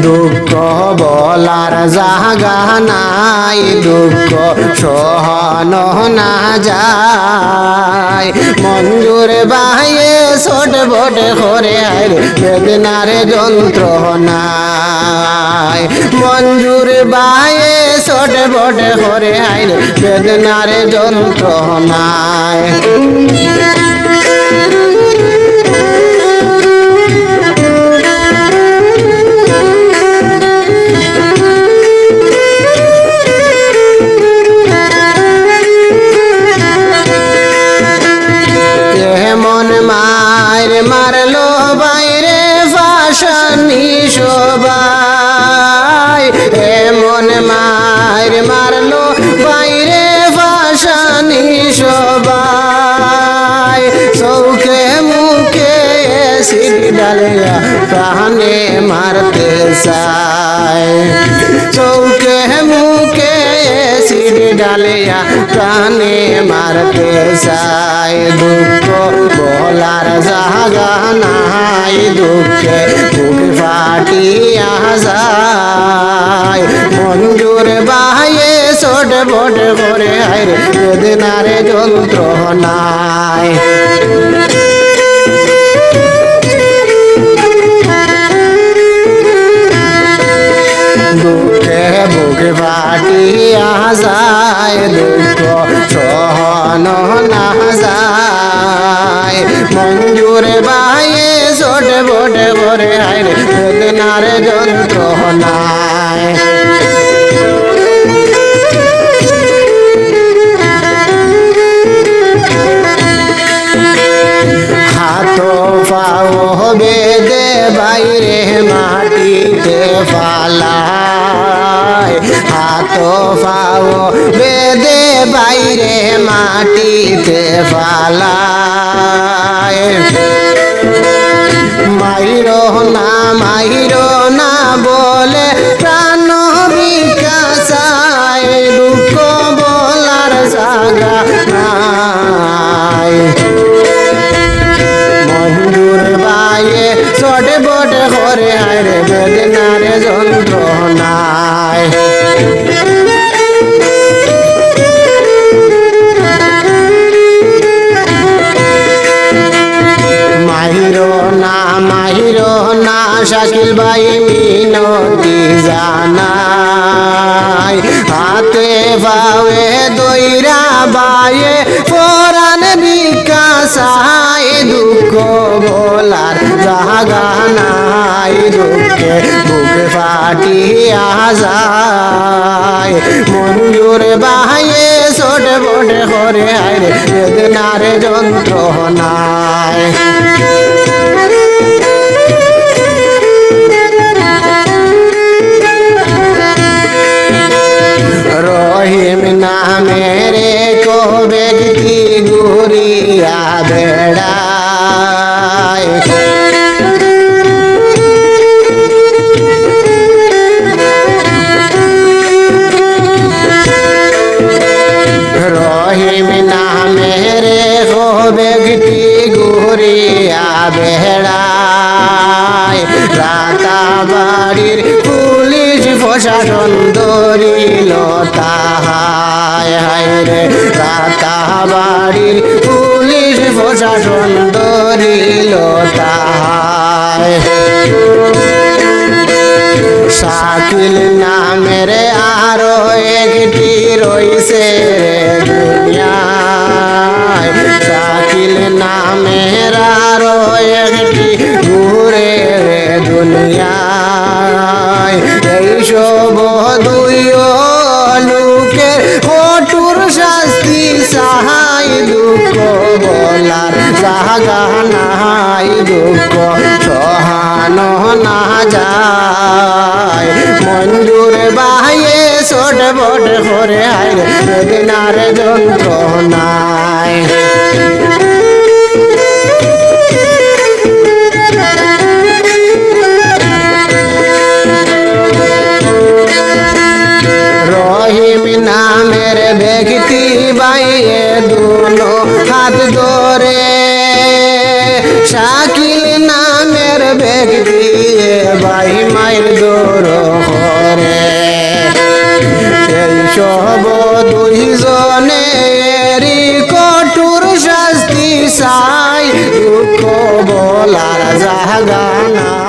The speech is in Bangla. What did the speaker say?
দুঃখ বলার জাগা নাই, দুঃখ সহনো না যায়। মঞ্জুর ভাইয়ে ছোট বট করে আইরে বেদনার যন্ত্রণায়। মঞ্জুর ভাইয়ে ছোট বট করে আইরে বেদনার যন্ত্রণায়। মারলো বাইরে ফাঁসানি সবাই, এমন মারলো বাইরে ফাঁসানি সবাই। চৌকে মুখে এসিড ডালিয়া প্রাণে মারতে চায়, চৌকে মুখে এসিড ডালিয়া প্রাণে মারতে চায়। দুঃখ বলার জাগা নাই, দুঃখে বুক ফাটিয়া যায়। মঞ্জুর ভাইয়ে ছোট বট করে আইরে বেদনার যন্ত্রণায়। দুঃখে বুক ফাটিয়া যায়, দুঃখ সহন না যায়। মঞ্জুর ভাইয়ে ছোট বট করে আইরে বেদনার যন্ত্রণায়। হাত পাও বেদে বাইরে মাটিতে ফালায়, হাত পাও বেদে বাইরে মাটিতে ফালায়। মাইরো না বলে প্রাণ বিকাশায়, দুঃখ বলার জাগা নাই। মঞ্জুর ভাইয়ে ছোট বট করে আইরে বেদনার যন্ত্রণায়। মাহিরো না শাকিল ভাই মিনতি জানাই, হাতে পাওয়ে দইরা বাইয়ে পরাণ বিকাশায়। দুঃখ বলার জাগা নাই, দুঃখে বুক ফাটিয়া যায়। মঞ্জুর ভাইয়ে ছোট বট করে আইরে বেদনার যন্ত্রণায়। রহিম নামের কো ব্যক্তি ঘুরিয়া বেড়ায়, রহিম নামের কো ব্যক্তি ঘুরিয়া বেড়ায়। রাতাবাড়ির পুলিশ প্রশাসন ধরিল তাহায়, হায়রে রাতাবাড়ির পুলিশ প্রশাসন ধরিল তাহায়। শাকিল নামের আরো একটি রইছে দুনিয়ায়, শাকিল নামের আরো একটি ঘুরে দুনিয়ায়। এইসব দুই লোকের কঠোর শাস্তি সাহাই, দুঃখ বলার জাগা নাই, দুঃখ সহানো না যায়। মঞ্জুর ভাইয়ে ছোট বট করে আইরে বেদনার যন্ত্রণায়। রহিম নামের ব্যক্তি বাইয়ে দুনো হাত ধরে, শাকিল নামের ব্যক্তি ভাই মায়ের সব দুইজনে এরি কঠোর শাস্তি চাই দুঃখ বলার জাগা নাই